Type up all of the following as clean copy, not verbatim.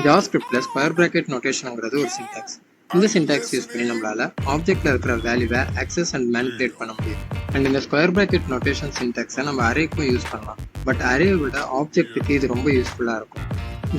JavaScriptல square bracket நோட்டேஷன்ங்கிறது ஒரு syntax. இந்த syntax use பண்ணி நம்மளால ஆப்ஜெக்ட்ல இருக்கிற வேல்யூவை ஆக்சஸ் அண்ட் மேனிபுலேட் பண்ண முடியும். அண்ட் இந்த ஸ்கொயர் பிராக்கெட் நோட்டேஷன் சின்டாக்ஸை நம்ம அரேக்கும் யூஸ் பண்ணலாம். பட் அரேவை விட ஆப்ஜெக்ட்டுக்கு இது ரொம்ப யூஸ்ஃபுல்லாக இருக்கும்.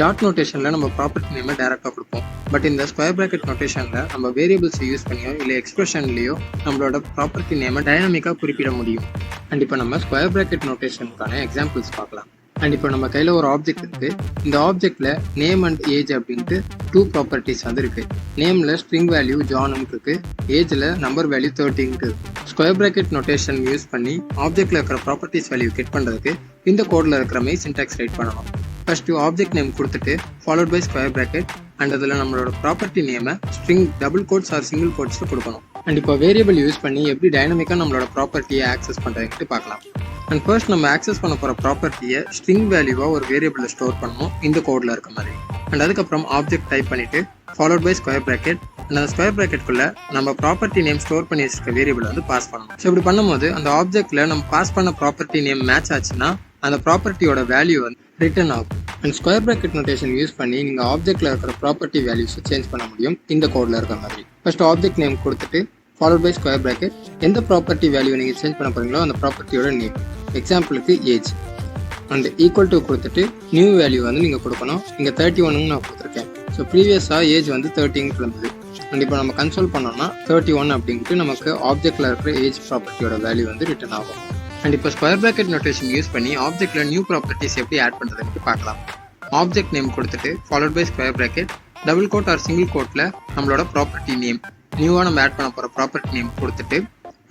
டாட் நோட்டேஷனில் நம்ம ப்ராப்பர்ட்டி நேமை டேரெக்டாக கொடுப்போம். பட் இந்த ஸ்கொயர் பிராக்கெட் நோட்டேஷனில் நம்ம வேரியபிள்ஸை யூஸ் பண்ணியோ இல்லை எக்ஸ்பிரஷன்லேயோ நம்மளோட ப்ராப்பர்ட்டி நேமை டைனாமிக்காக குறிப்பிட முடியும். அண்ட் இப்போ நம்ம ஸ்கொயர் பிராக்கெட் நோட்டேஷனுக்கான எக்ஸாம்பிள்ஸ் பார்க்கலாம். அண்ட் இப்போ நம்ம கையில் ஒரு ஆப்ஜெக்ட் இருக்கு. இந்த ஆப்ஜெக்ட்ல நேம் அண்ட் ஏஜ் அப்படின்ட்டு 2 ப்ராப்பர்ட்டிஸ் வந்து இருக்கு. நேம்ல ஸ்ட்ரிங் வேல்யூ ஜான் இருக்கு, ஏஜ்ல நம்பர் வேல்யூ 13 இருக்கு. ஸ்கொயர் பிராக்கெட் நோட்டேஷன் யூஸ் பண்ணி ஆப்ஜெக்ட்ல இருக்கிற ப்ராப்பர்ட்டிஸ் வேல்யூ கெட் பண்றதுக்கு இந்த கோட்ல இருக்கிற மாதிரி சின்டாக்ஸ் ரைட் பண்ணணும். ஃபர்ஸ்ட் ஆப்ஜெக்ட் நேம் கொடுத்துட்டு followed by square bracket and அதில் நம்மளோட ப்ராப்பர்ட்டி நேமை string double quotes or single கோட்ஸ்ல கொடுக்கணும். அண்ட் இப்போ வேரியபிள் யூஸ் பண்ணி எப்படி டைனமிக்காக நம்மளோட ப்ராப்பர்ட்டியை ஆக்சஸ் பண்ணுறதுக்கு பார்க்கலாம். அண்ட் ஃபர்ஸ்ட் நம்ம ஆக்சஸ் பண்ண போகிற ப்ராப்பர்ட்டியை ஸ்ட்ரிங் வேல்யூவாக ஒரு வேரியபிளில் ஸ்டோர் பண்ணணும் இந்த கோடில் இருக்க மாதிரி. அண்ட் அதுக்கப்புறம் ஆப்ஜெக்ட் டைப் பண்ணிட்டு followed by square bracket and அந்த ஸ்கொயர் பிராக்கெட்குள்ள நம்ம ப்ராப்பர்ட்டி நேம் ஸ்டோர் பண்ணி வச்சிருக்க வேரியபிள் வந்து பாஸ் பண்ணணும். ஸோ இப்படி பண்ணும்போது அந்த ஆப்ஜெக்ட்ல நம்ம பாஸ் பண்ண ப்ராப்பர்ட்டி நேம் மேட்ச் ஆச்சுன்னா அந்த ப்ராப்பர்ட்டியோட வேல்யூ வந்து ரிட்டர்ன் ஆகும். And square bracket notation use பண்ணி நீங்கள் ஆப்ஜெக்ட்ல இருக்கிற ப்ராப்பர்ட்டி வேல்யூஸை சேஞ்ச் பண்ண முடியும் இந்த கோடில் இருக்க மாதிரி. ஃபர்ஸ்ட் ஆப்ஜெக்ட் நேம் கொடுத்துட்டு ஃபாலோட் பை ஸ்கொயர் பிராக்கெட் எந்த ப்ராப்பர்ட்டி வேல்யூ நீங்கள் சேஞ்ச் பண்ண போறீங்களோ அந்த ப்ராப்பர்ட்டியோட நேம், எக்ஸாம்பிளுக்கு ஏஜ், அண்ட் ஈக்குவல் டு கொடுத்துட்டு நியூ வேல்யூ வந்து நீங்கள் கொடுக்கணும். இங்கே 31 நான் கொடுத்துருக்கேன். ஸோ ப்ரீவியஸாக ஏஜ் வந்து 13 இருந்தது. அண்ட் இப்போ நம்ம கன்சோல் பண்ணோம்னா 31 அப்படின்ட்டு நமக்கு ஆப்ஜெக்ட்ல இருக்கிற ஏஜ் ப்ராப்பர்ட்டியோட வேல்யூ வந்து ரிட்டர்ன் ஆகும். அண்ட் இப்போ ஸ்கொயர் பிராக்கெட் நோட்டேஷன் யூஸ் பண்ணி ஆப்ஜெக்ட்ல நியூ ப்ராப்பர்ட்டிஸ் எப்படி ஆட் பண்ணுறதுன்னு பார்க்கலாம். ஆப்ஜெக்ட் நேம் கொடுத்துட்டு followed by square bracket double quote or single கோட்டில் நம்மளோட ப்ராப்பர்ட்டி நேம் நியூவாக நம்ம ஆட் பண்ண போகிற ப்ராப்பர்ட்டி நேம் கொடுத்துட்டு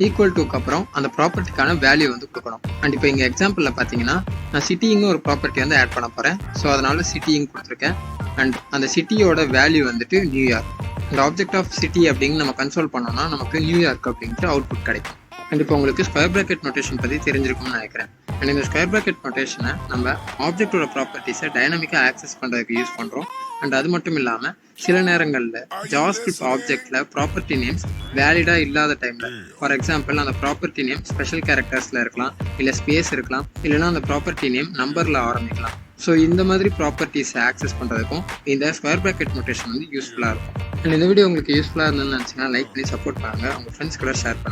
ஈக்குவல் டுக்கு அப்புறம் அந்த ப்ராப்பர்ட்டிக்கான வேல்யூ வந்து கொடுக்கணும். அண்ட் இப்போ இங்கே எக்ஸாம்பிளில் பார்த்தீங்கன்னா நான் சிட்டிங்னு ஒரு ப்ராப்பர்ட்டி வந்து ஆட் பண்ண போகிறேன். ஸோ அதனால சிட்டிங் கொடுத்துருக்கேன். அண்ட் அந்த சிட்டியோட வேல்யூ வந்துட்டு நியூயார்க். அந்த ஆப்ஜெக்ட் ஆஃப் சிட்டி அப்படின்னு நம்ம கன்சோல் பண்ணோம்னா நமக்கு நியூயார்க் அப்படின்ட்டு அவுட்புட் கிடைக்கும். அண்ட் இப்போ உங்களுக்கு ஸ்கொயர் பிராக்கெட் நோட்டேஷன் பற்றி தெரிஞ்சிருக்கும்னு நினைக்கிறேன். அண்ட் இந்த ஸ்கொயர் பிராக்கெட் நோட்டேஷனை நம்ம ஆப்ஜெக்டோட ப்ராப்பர்ட்டிஸை டைனாமிக்காக ஆக்சஸ் பண்ணுறதுக்கு யூஸ் பண்ணுறோம். அண்ட் அது மட்டும் இல்லாமல் சில நேரங்களில் ஜாவாஸ்கிரிப்ட் ஆப்ஜெக்டில் ப்ராப்பர்ட்டி நேம்ஸ் வேலிடாக இல்லாத டைமில், ஃபார் எக்ஸாம்பிள் அந்த ப்ராப்பர்ட்டி நேம் ஸ்பெஷல் கேரக்டர்ஸில் இருக்கலாம், இல்லை ஸ்பேஸ் இருக்கலாம், இல்லைனா அந்த ப்ராப்பர்ட்டி நேம் நம்பரில் ஆரம்பிக்கலாம். ஸோ இந்த மாதிரி ப்ராப்பர்ட்டிஸை ஆக்சஸ் பண்ணுறதுக்கும் இந்த ஸ்கொயர் பிராக்கெட் நோட்டேஷன் வந்து யூஸ்ஃபுல்லாக இருக்கும். அண்ட் இந்த வீடியோ உங்களுக்கு யூஸ்ஃபுல்லாக இருந்ததுன்னு நினச்சிங்கன்னா லைக் பண்ணி சப்போர்ட் பண்ணுங்கள். உங்கள் ஃப்ரெண்ட்ஸ் கூட ஷேர் பண்ணுங்கள்.